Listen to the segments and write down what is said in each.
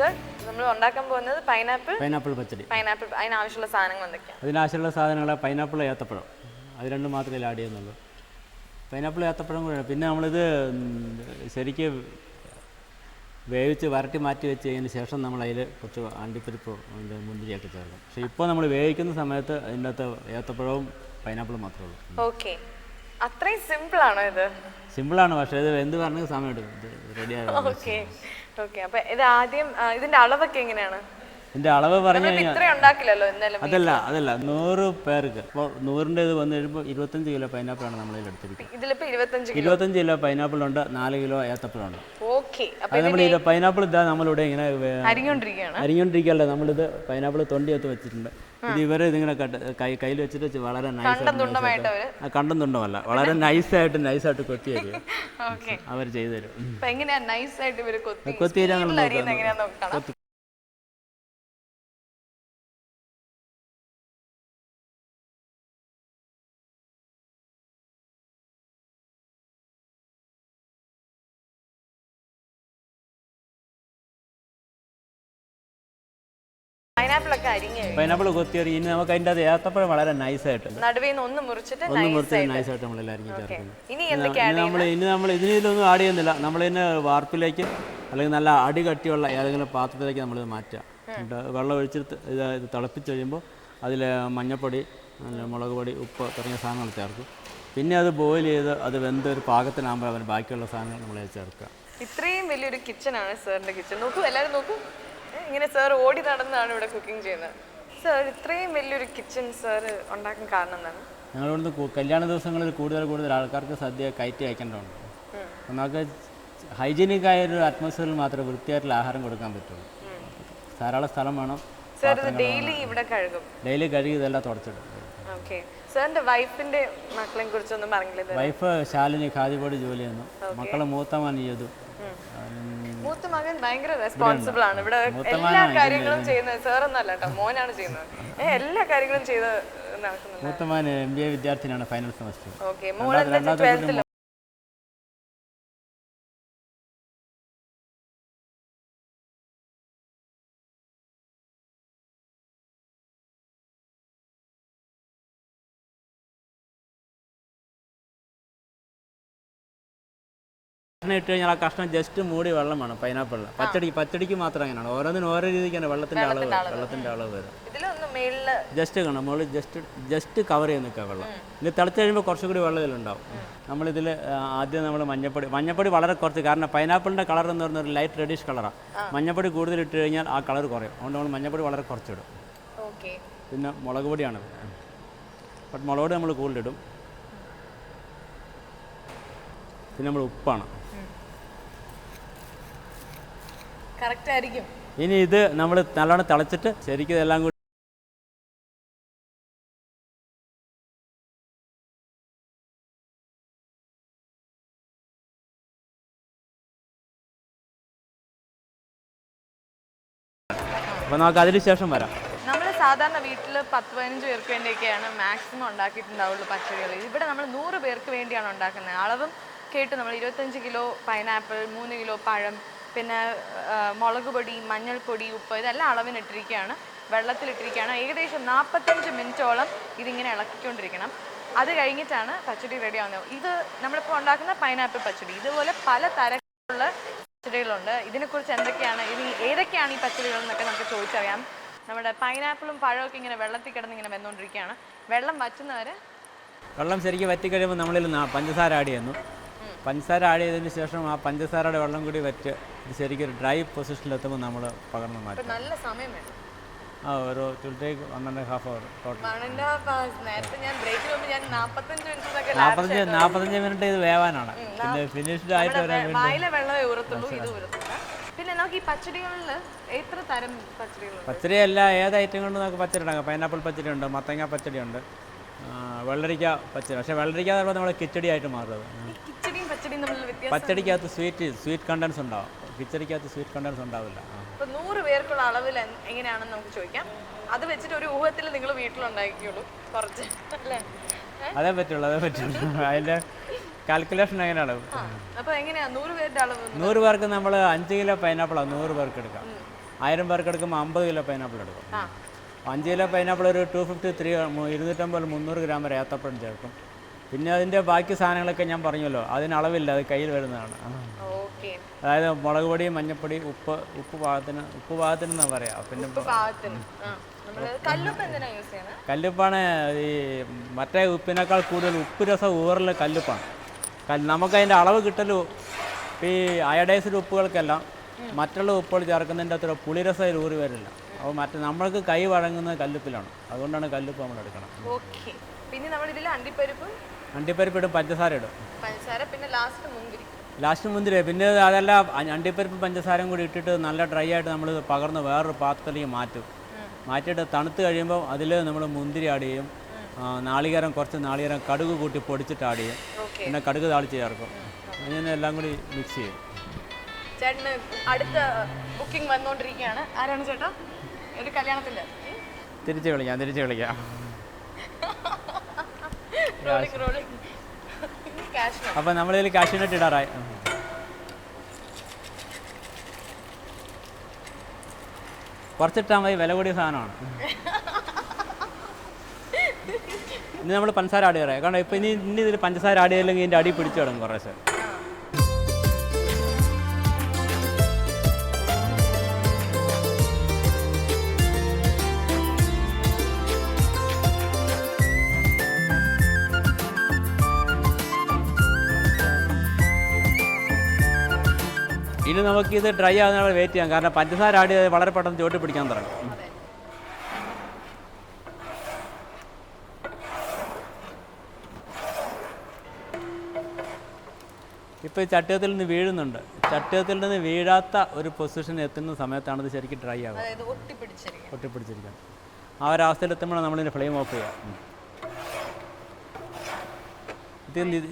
Sir നമ്മൾ ഉണ്ടാക്കാൻ പോകുന്നത് പൈനാപ്പിൾ പച്ചടി. അതിനാവശ്യമുള്ള സാധനങ്ങൾ എന്തൊക്കെയാണ്? അതിനാവശ്യമുള്ള സാധനങ്ങൾ പൈനാപ്പിൾ ഏത്തപ്പഴം, അത് രണ്ടും മാത്രമേ ആഡ് ചെയ്യുന്നുള്ളൂ. പൈനാപ്പിൾ ഏത്തപ്പഴം കൂടെ. പിന്നെ നമ്മളിത് ശരിക്ക് വേവിച്ച് വരട്ടി മാറ്റി വെച്ച് കഴിഞ്ഞതിന് ശേഷം നമ്മൾ അതിൽ കുറച്ച് അണ്ടിപ്പരിപ്പ് മുന്തിരിയൊക്കെ ചേർക്കും. പക്ഷേ ഇപ്പോൾ നമ്മൾ വേവിക്കുന്ന സമയത്ത് അതിൻ്റെ അകത്ത് ഏത്തപ്പഴവും പൈനാപ്പിളും മാത്രമേ ഉള്ളൂ. ഓക്കെ, അത്രയും സിമ്പിളാണോ ഇത്? സിമ്പിളാണ്, പക്ഷേ ഇത് എന്ത് പറഞ്ഞ സമയം എടുക്കും ഇത് റെഡിയാകും. Okay okay. അപ്പോൾ ഇത് ആദ്യം ഇതിൻ്റെ അളവൊക്കെ എങ്ങനെയാണ്? ഇതിൻ്റെ അളവ് പറഞ്ഞു കഴിഞ്ഞാൽ അതല്ല 100 പേർക്ക്. ഇപ്പോൾ 100ൻ്റെ ഇത് വന്നു കഴിയുമ്പോൾ 25 കിലോ പൈനാപ്പിളാണ് നമ്മളിൽ എടുത്തിരിക്കുന്നത്. ഇതിലിപ്പോൾ 25 കിലോ പൈനാപ്പിളുണ്ട്, 4 കിലോ ഏത്തപ്പഴമുണ്ട്. ഓക്കെ. അത് നമ്മൾ ഇത് പൈനാപ്പിൾ ഇതാ നമ്മളിവിടെ ഇങ്ങനെ അരിഞ്ഞുകൊണ്ടിരിക്കുകയല്ല, നമ്മളിത് പൈനാപ്പിൾ തൊണ്ടിയത്ത് വെച്ചിട്ടുണ്ട്. ഇത് ഇവർ ഇതിങ്ങനെ കയ്യിൽ വെച്ചിട്ട് വളരെ കണ്ടം തുണ്ടമല്ല, വളരെ നൈസായിട്ട് കൊത്തി തരും. അവർ ചെയ്തു തരും. കൊത്തി തരാൻ പൈനാപ്പിൾ കൊത്തി അരിഞ്ഞ് ഇനി നമുക്ക് അതിൻ്റെ അത് ഏത്തപ്പഴം വളരെ നൈസായിട്ട് ഒന്ന് മുറിച്ചിട്ട് നൈസായിട്ട് നമ്മളെല്ലാവരും ചേർക്കുന്നു. ഇനി നമ്മൾ ഇതിലൊന്നും ആഡ് ചെയ്യുന്നില്ല. നമ്മളിതിന് വാർപ്പിലേക്ക് അല്ലെങ്കിൽ നല്ല അടി കട്ടിയുള്ള ഏതെങ്കിലും പാത്രത്തിലേക്ക് നമ്മളിത് മാറ്റുക. വെള്ളം ഒഴിച്ചിട്ട് ഇത് തിളപ്പിച്ച് കഴിയുമ്പോൾ അതിൽ മഞ്ഞൾപ്പൊടി, മുളക് പൊടി, ഉപ്പ് തുടങ്ങിയ സാധനങ്ങൾ ചേർക്കും. പിന്നെ അത് ബോയിൽ ചെയ്ത് അത് വെന്ത് ഒരു പാകത്തിനാകുമ്പോൾ അതിന് ബാക്കിയുള്ള സാധനങ്ങൾ നമ്മൾ ചേർക്കുക. ഇത്രയും വലിയൊരു കിച്ചണാണ് സാറിൻ്റെ കിച്ചൺ. നോക്കൂ, എല്ലാവരും നോക്കൂ. ഇങ്ങനെ സാർ ഓടി നടന്നാണ് ഇവിടെ കുക്കിംഗ് ചെയ്യുന്നത്. സാർ ഇത്രയും വലിയൊരു കിച്ചൺ സാർ ഉണ്ടാക്കാൻ കാരണം എന്താണ്? ഞങ്ങളിവിടുന്ന് കല്യാണ ദിവസങ്ങളിൽ കൂടുതൽ ആൾക്കാർക്ക് സദ്യ കയറ്റി അയക്കേണ്ടതുണ്ട്. നമുക്ക് ഹൈജീനിക് ആയൊരു അറ്റ്മോസ്ഫിയറിൽ മാത്രമേ വൃത്തിയായിട്ടുള്ള ആഹാരം കൊടുക്കാൻ പറ്റുള്ളൂ. ധാരാളം സ്ഥലം വേണം. ഡെയിലി കഴുകി ഇതെല്ലാം തുടച്ചിടും. വൈഫ് ശാലിനി ഖാദിബോർഡ് ജോലി ചെയ്യുന്നു. മക്കളെ മൂത്തമാൻ ചെയ്തു. മൂത്ത മകൻ ഭയങ്കര റെസ്പോൺസിബിൾ ആണ്. ഇവിടെ എല്ലാ കാര്യങ്ങളും ചെയ്യുന്നത് സാറൊന്നല്ല കേട്ടോ, മോനാണ് ചെയ്യുന്നത്. എല്ലാ കാര്യങ്ങളും ചെയ്ത് നടക്കുന്നുണ്ട്. മൂത്തമാൻ MBA വിദ്യാർത്ഥിനാണ്, ഫൈനൽ സെമസ്റ്റർ. ഓക്കെ, മോൾ 12th ഇട്ട് കഴിഞ്ഞാൽ ആ കഷ്ണം ജസ്റ്റ് മൂടി വെള്ളം വേണം. പൈനാപ്പിളിൽ പച്ചടിക്ക് മാത്രം അങ്ങനെയാണ്. ഓരോന്നിനും ഓരോ രീതിക്കാണ് വെള്ളത്തിൻ്റെ അളവ് വരും. ജസ്റ്റ് കാണാം മുകളിൽ ജസ്റ്റ് കവർ ചെയ്ത് നിൽക്കുക വെള്ളം. ഇത് തിളച്ച് കഴിയുമ്പോൾ കുറച്ചും കൂടി വെള്ളം ഇതിലുണ്ടാവും. നമ്മളിതിൽ ആദ്യം നമ്മൾ മഞ്ഞപ്പൊടി വളരെ കുറച്ച്, കാരണം പൈനാപ്പിളിൻ്റെ കളർ എന്ന് പറയുന്ന ഒരു ലൈറ്റ് റെഡിഷ് കളറാണ്. മഞ്ഞപ്പൊടി കൂടുതൽ ഇട്ട് കഴിഞ്ഞാൽ ആ കളർ കുറയും. അതുകൊണ്ട് നമ്മൾ മഞ്ഞപ്പൊടി വളരെ കുറച്ചിടും. പിന്നെ മുളക് പൊടിയാണ്, ബട്ട് മുളക് പൊടി നമ്മൾ കൂടുതലിടും. പിന്നെ നമ്മൾ ഉപ്പാണ്. ഇനി ഇത് നമ്മൾ നല്ലോണം തിളച്ചിട്ട് ശരിക്കും ഇതെല്ലാം കൂടി അപ്പോൾ നമുക്ക് അതിന് ശേഷം വരാം. നമ്മൾ സാധാരണ വീട്ടിൽ 10-15 പേർക്ക് വേണ്ടിയൊക്കെയാണ് മാക്സിമം ഉണ്ടാക്കിയിട്ടുണ്ടാവുള്ളൂ പച്ചടികൾ. ഇവിടെ നമ്മൾ 100 പേർക്ക് വേണ്ടിയാണ് ഉണ്ടാക്കുന്നത്. അളവും കേട്ട് നമ്മൾ 25 കിലോ പൈനാപ്പിൾ, 3 കിലോ പഴം, പിന്നെ മുളക് പൊടി, മഞ്ഞൾപ്പൊടി, ഉപ്പ് ഇതെല്ലാം അളവിനിട്ടിരിക്കുകയാണ്, വെള്ളത്തിലിട്ടിരിക്കുകയാണ്. ഏകദേശം 45 മിനിറ്റോളം ഇതിങ്ങനെ ഇളക്കിക്കൊണ്ടിരിക്കണം. അത് കഴിഞ്ഞിട്ടാണ് പച്ചടി റെഡി ആവുന്നത്. ഇത് നമ്മളിപ്പോൾ ഉണ്ടാക്കുന്ന പൈനാപ്പിൾ പച്ചടി. ഇതുപോലെ പല തരത്തിലുള്ള പച്ചടികളുണ്ട്. ഇതിനെക്കുറിച്ച് ഏതൊക്കെയാണ് ഈ പച്ചടികൾ എന്നൊക്കെ നമുക്ക് ചോദിച്ചറിയാം. നമ്മുടെ പൈനാപ്പിളും പഴമൊക്കെ ഇങ്ങനെ വെള്ളത്തിൽ കിടന്ന് ഇങ്ങനെ വെന്നുകൊണ്ടിരിക്കുകയാണ്. വെള്ളം ശരിക്കും വറ്റിക്കഴിയുമ്പോൾ നമ്മളിൽ പഞ്ചസാര ആഡ് ചെയ്യുന്നു. പഞ്ചസാര ആഡ് ചെയ്തതിന് ശേഷം ആ പഞ്ചസാരയുടെ വെള്ളം കൂടി വറ്റ് ശരിക്കും ഒരു ഡ്രൈ പൊസിഷനിലെത്തുമ്പോൾ നമ്മൾ പകർന്ന് മാറ്റും. നല്ല സമയം വേണം. ഒരു 1.5 അവർ ടോട്ടൽ. 45 മിനിറ്റ് ഇത് വേവാനാണ്. പിന്നെ ഫിനിഷ്ഡ് ആയിട്ട് പിന്നെ നമുക്ക് ഈ പച്ചടികളിൽ എത്ര തരം പച്ചടികളുണ്ട്? പച്ചടി എല്ലാ ഏത് ഐറ്റം കൊണ്ട് നമുക്ക് പച്ചടി ഉണ്ടാക്കാം. പൈനാപ്പിൾ പച്ചടി ഉണ്ട്, മത്തങ്ങ പച്ചടി ഉണ്ട്, വെള്ളരിക്ക പച്ചടി. പക്ഷേ വെള്ളരിക്ക നമ്മൾ കിച്ചടി ആയിട്ട് മാറുന്നത്. പച്ചടിക്കകത്ത് സ്വീറ്റ് കണ്ടൻസ് ഉണ്ടാവും, കിച്ചടിക്കകത്ത് സ്വീറ്റ് കണ്ടൻസ് ഉണ്ടാവില്ല. 100 പേർക്കുള്ള അളവിൽ എങ്ങനെയാണെന്ന് നമുക്ക് ചോദിക്കാം. അത് വെച്ചിട്ട് ഒരു ഊഹത്തിൽ നിങ്ങൾ വീട്ടിലുണ്ടാക്കിയുള്ളൂ കുറച്ച് അല്ലേ? അതേ പറ്റുള്ളൂ. അതിൻ്റെ കാൽക്കുലേഷൻ എങ്ങനെയാണ്? അപ്പോൾ എങ്ങനെയാണ് 100 പേരുടെ അളവ്? 100 പേർക്ക് നമ്മൾ 5 കിലോ പൈനാപ്പിളാണ് 100 പേർക്ക് എടുക്കാം. 1000 പേർക്ക് എടുക്കുമ്പോൾ 50 കിലോ പൈനാപ്പിൾ എടുക്കും. ആ 5 കിലോ പൈനാപ്പിൾ ഒരു 250 250 300 ഗ്രാം വരെ ഏത്തപ്പഴം ചേർക്കും. പിന്നെ അതിൻ്റെ ബാക്കി സാധനങ്ങളൊക്കെ ഞാൻ പറഞ്ഞല്ലോ, അതിന് അളവില്ല, അത് കയ്യിൽ വരുന്നതാണ്. ഓക്കെ. അതായത് മുളക് പൊടി, മഞ്ഞൾപ്പൊടി, ഉപ്പ് പാകത്തിനെന്നാണ് പറയാം. പിന്നെ കല്ലുപ്പാണ് ഈ മറ്റേ ഉപ്പിനേക്കാൾ കൂടുതൽ ഉപ്പ് രസം ഊറൽ കല്ലുപ്പാണ്. നമുക്കതിൻ്റെ അളവ് കിട്ടലും ഈ അയഡൈസ്ഡ് ഉപ്പുകൾക്കെല്ലാം മറ്റുള്ള ഉപ്പുകൾ ചേർക്കുന്നതിൻ്റെ അത്ര പുളിരസം അതിൽ ഊറി വരില്ല. അപ്പോൾ നമ്മൾക്ക് കൈ വഴങ്ങുന്നത് കല്ലുപ്പിലാണ്. അതുകൊണ്ടാണ് കല്ലുപ്പ് നമ്മൾ എടുക്കണം. പിന്നെ നമ്മൾ ഇതിൽ അണ്ടിപ്പരിപ്പ് ഇടും, പഞ്ചസാര ഇടും, പിന്നെ ലാസ്റ്റ് മുന്തിരി. പിന്നെ അതല്ല, അണ്ടിപ്പരിപ്പ് പഞ്ചസാരയും കൂടി ഇട്ടിട്ട് നല്ല ഡ്രൈ ആയിട്ട് നമ്മൾ പകർന്ന് വേറൊരു പാത്രത്തിലേക്ക് മാറ്റിയിട്ട് തണുത്ത് കഴിയുമ്പോൾ അതിൽ നമ്മൾ മുന്തിരി ആഡ് ചെയ്യും, കുറച്ച് നാളികേരം കടുക് കൂട്ടി പൊടിച്ചിട്ട് ആഡ് ചെയ്യും, പിന്നെ കടുക് താളിച്ച് ചേർക്കും. അങ്ങനെ എല്ലാം കൂടി മിക്സ് ചെയ്യും. ചേട്ടന് അടുത്ത ബുക്കിംഗ് വന്നുകൊണ്ടിരിക്കുകയാണ്. ആരാണ് ചേട്ടാ? ഒരു കല്യാണത്തിൻ്റെ തിരിച്ച് വിളിക്കാം. അപ്പം നമ്മളിതിൽ കാഷ്യൂനട്ട് ഇടാറായി. കുറച്ചിട്ടാൽ മതി, വില കൂടിയ സാധനമാണ്. ഇനി നമ്മൾ പഞ്ചസാര ആഡ് ചെയ്യാറായി. കാരണം ഇപ്പം ഇനി ഇതിൽ പഞ്ചസാര ആഡ് ചെയ്തില്ലെങ്കിൽ ഇതിൻ്റെ അടി പിടിച്ചു തുടങ്ങും കുറേശ്ശെ. ഇനി നമുക്കിത് ഡ്രൈ ആകുന്ന വെയിറ്റ് ചെയ്യാം. കാരണം പഞ്ചസാര ആഡ് ചെയ്ത് വളരെ പെട്ടെന്ന് ചോട്ടി പിടിക്കാൻ തുടങ്ങും. ഇപ്പോൾ ഈ ചട്ടയത്തിൽ നിന്ന് വീഴുന്നുണ്ട്. ചട്ടയത്തിൽ നിന്ന് വീഴാത്ത ഒരു പൊസിഷൻ എത്തുന്ന സമയത്താണ് ഇത് ശരിക്കും ഡ്രൈ ആകുക, ഒട്ടിപ്പിടിച്ചിരിക്കുക. ആ ഒരു അവസ്ഥയിലെത്തുമ്പോഴാണ് നമ്മളിതിൻ്റെ ഫ്ലെയിം ഓഫ് ചെയ്യുക.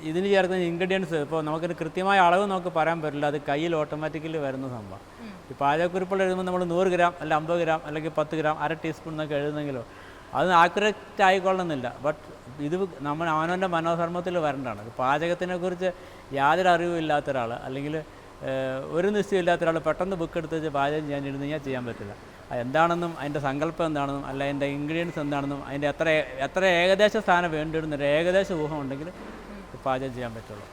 ഇതിന് ചേർക്കുന്ന ഇൻഗ്രീഡിയൻസ് ഇപ്പോൾ നമുക്കൊരു കൃത്യമായ അളവ് നമുക്ക് പറയാൻ പറ്റില്ല. അത് കയ്യിൽ ഓട്ടോമാറ്റിക്കലി വരുന്ന സംഭവം. ഈ പാചകക്കുറിപ്പുകൾ എഴുതുമ്പോൾ നമ്മൾ 100 ഗ്രാം അല്ല 50 ഗ്രാം അല്ലെങ്കിൽ 10 ഗ്രാം അര ടീസ്പൂൺ എന്നൊക്കെ എഴുതുന്നെങ്കിലോ അത് ആക്യുറേറ്റ് ആയിക്കൊള്ളുന്നില്ല. ബട്ട് ഇത് നമ്മൾ അവനവൻ്റെ മനോധർമ്മത്തിൽ വരേണ്ടതാണ്. പാചകത്തിനെക്കുറിച്ച് യാതൊരു അറിവില്ലാത്ത ഒരാൾ അല്ലെങ്കിൽ ഒരു നിശ്ചയമില്ലാത്ത ഒരാൾ പെട്ടെന്ന് ബുക്ക് എടുത്ത് വെച്ച് പാചകം ചെയ്യാനിരുന്ന് കഴിഞ്ഞാൽ ചെയ്യാൻ പറ്റില്ല. എന്താണെന്നും അതിൻ്റെ സങ്കല്പം എന്താണെന്നും അല്ല അതിൻ്റെ ഇൻഗ്രീഡിയൻസ് എന്താണെന്നും അതിൻ്റെ എത്ര ഏകദേശ സ്ഥാനം വേണ്ടിയിടുന്നൊരു ഏകദേശ ഊഹം ഉണ്ടെങ്കിൽ പാചകം ചെയ്യാൻ പറ്റുള്ളൂ.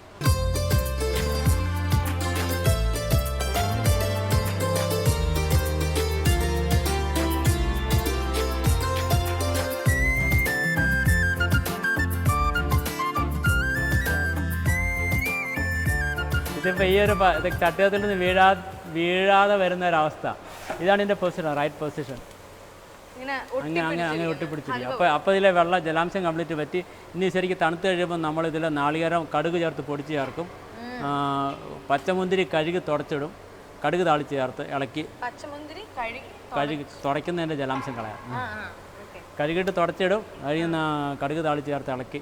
ഇതിപ്പോൾ ഈ ഒരു ചട്ടയത്തിൽ നിന്ന് വീഴാതെ വരുന്ന ഒരവസ്ഥ, ഇതാണ് ഇതിൻ്റെ പൊസിഷൻ, റൈറ്റ് പൊസിഷൻ. അങ്ങനെ ഒട്ടിപ്പിടിച്ചിരിക്കും. അപ്പോൾ ഇതിലെ ജലാംശം കംപ്ലീറ്റ് പറ്റി. ഇനി ശരിക്കും തണുത്ത് കഴിയുമ്പോൾ നമ്മളിതിൽ നാളികേരം കടുക് ചേർത്ത് പൊടിച്ച് ചേർക്കും, പച്ചമുന്തിരി കഴുകി തുടച്ചിടും, കടുക് താളിച്ച് ചേർത്ത് ഇളക്കി കഴുകി തുടയ്ക്കുന്നതിൻ്റെ ജലാംശം കളയാം. കഴുകിയിട്ട് തുടച്ചിടും, കഴിയുന്ന കടുക് താളിച്ച് ചേർത്ത് ഇളക്കി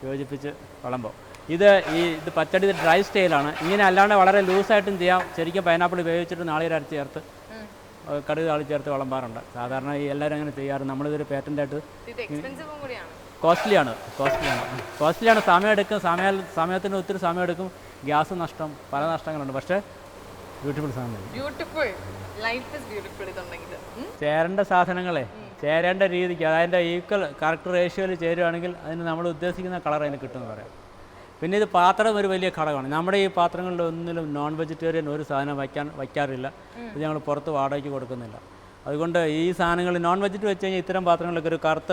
യോജിപ്പിച്ച് വിളമ്പോ. ഇത് പച്ചടി ഡ്രൈ സ്റ്റൈലാണ്. ഇങ്ങനെ അല്ലാണ്ട് വളരെ ലൂസായിട്ടും ചെയ്യാം. ശരിക്കും പൈനാപ്പിൾ ഉപയോഗിച്ചിട്ട് നാളികേരം അരച്ച് ചേർത്ത് കടുക് താളി ചേർത്ത് വിളമ്പാറുണ്ട്. സാധാരണ ഈ എല്ലാവരും അങ്ങനെ ചെയ്യാറ്. നമ്മളിതൊരു പേറ്റൻ്റായിട്ട് കോസ്റ്റ്ലിയാണ്. സമയത്തിന് ഒത്തിരി സമയം എടുക്കും, ഗ്യാസ് നഷ്ടം, പല നഷ്ടങ്ങളുണ്ട്. പക്ഷേ ബ്യൂട്ടിഫുൾ സാധനം. ചേരേണ്ട സാധനങ്ങളെ ചേരേണ്ട രീതിക്ക് അതിൻ്റെ ഈക്വൽ കറക്റ്റ് റേഷ്യോയിൽ ചേരുവാണെങ്കിൽ അതിന് നമ്മൾ ഉദ്ദേശിക്കുന്ന കളർ അതിന് കിട്ടുമെന്ന് പറയാം. പിന്നെ ഇത് പാത്രം ഒരു വലിയ ഘടകമാണ്. നമ്മുടെ ഈ പാത്രങ്ങളിൽ ഒന്നിലും നോൺ വെജിറ്റേറിയൻ ഒരു സാധനം വയ്ക്കാറില്ല. ഇത് ഞങ്ങൾ പുറത്ത് വാടകയ്ക്ക് കൊടുക്കുന്നില്ല. അതുകൊണ്ട് ഈ സാധനങ്ങൾ നോൺ വെജിറ്റ് വെച്ച് കഴിഞ്ഞാൽ ഇത്തരം പാത്രങ്ങളിലൊക്കെ ഒരു കറുത്ത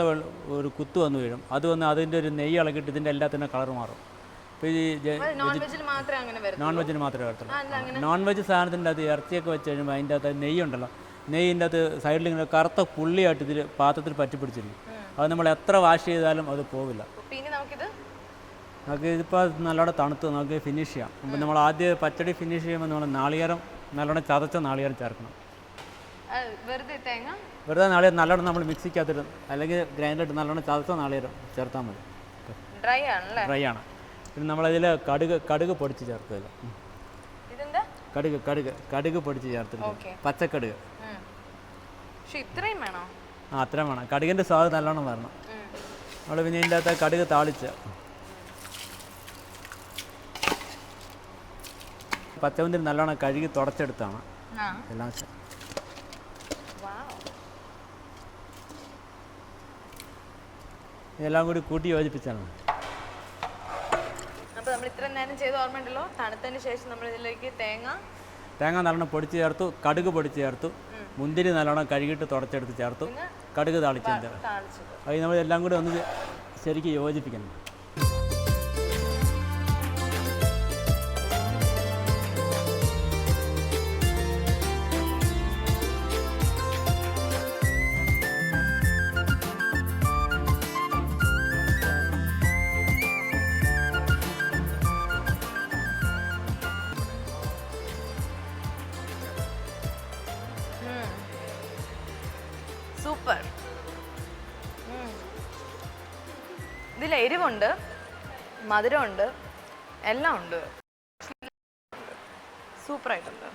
ഒരു കുത്തു വന്ന് വീഴും. അത് വന്ന് അതിൻ്റെ ഒരു നെയ്യ് ഇളകിയിട്ട് ഇതിൻ്റെ എല്ലാത്തിൻ്റെ കളർ മാറും. ഇപ്പോൾ ഈ നോൺ വെജിന് മാത്രമേ വരത്തുള്ളൂ. നോൺ വെജ് സാധനത്തിൻ്റെ അത് ഇറച്ചിയൊക്കെ വെച്ച് കഴിയുമ്പോൾ അതിൻ്റെ അകത്ത് നെയ്യുണ്ടല്ലോ, നെയ്യിൻ്റെ അകത്ത് സൈഡിൽ ഇങ്ങനെ കറുത്ത പുള്ളിയായിട്ട് ഇതിൽ പാത്രത്തിൽ പറ്റിപ്പിടിച്ചിരിക്കും. അത് നമ്മൾ എത്ര വാഷ് ചെയ്താലും അത് പോവില്ല. നമുക്ക് ഇതിപ്പോൾ നല്ലോണം തണുത്ത് നമുക്ക് ഫിനിഷ് ചെയ്യാം. അപ്പം നമ്മൾ ആദ്യം പച്ചടി ഫിനിഷ് ചെയ്യുമ്പോൾ നമ്മൾ നാളികേരം നല്ലോണം ചതച്ച നാളികേരം ചേർക്കണം. വെറുതെ നാളികേരം നല്ലോണം നമ്മൾ മിക്സിക്കകത്തിട്ട് അല്ലെങ്കിൽ ഗ്രൈൻഡറിട്ട് നല്ലോണം ചതച്ച നാളികേരം ചേർത്താൽ മതി. ഡ്രൈ ആണ്. പിന്നെ നമ്മളതിൽ കടുക് പൊടിച്ച് ചേർക്കില്ല. കടുക് പൊടിച്ച് ചേർത്തില്ല, പച്ചക്കടുക്. അത്രയും വേണം. കടുകിൻ്റെ സ്വാദ് നല്ലോണം വരണം. നമ്മൾ പിന്നെ ഇതിൻ്റെ അകത്ത് കടുക് താളിച്ച് പച്ചമുന്തിരി നല്ലോണം കഴുകി തുടച്ചെടുത്താണ് എല്ലാം. ഇതെല്ലാം കൂടി കൂട്ടി യോജിപ്പിച്ചാണ്. അപ്പോൾ നമ്മൾ ഇത്ര നേരം ചെയ്ത ഓർമ്മയുണ്ടല്ലോ. തണുത്തതിന് ശേഷം നമ്മൾ ഇതിലേക്ക് തേങ്ങ നല്ലോണം പൊടിച്ച് ചേർത്തു, കടുക് പൊടിച്ച് ചേർത്തു, മുന്തിരി നല്ലോണം കഴുകിയിട്ട് തുടച്ചെടുത്ത് ചേർത്തു, കടുക് താളിച്ച് ചേർത്തു. അത് നമ്മൾ എല്ലാം കൂടി ഒന്ന് ശരിക്കും യോജിപ്പിക്കണം. സൂപ്പർ. ഇതിൽ എരിവുണ്ട്, മധുരമുണ്ട്, എല്ലാം ഉണ്ട്. സൂപ്പറായിട്ടുണ്ട്.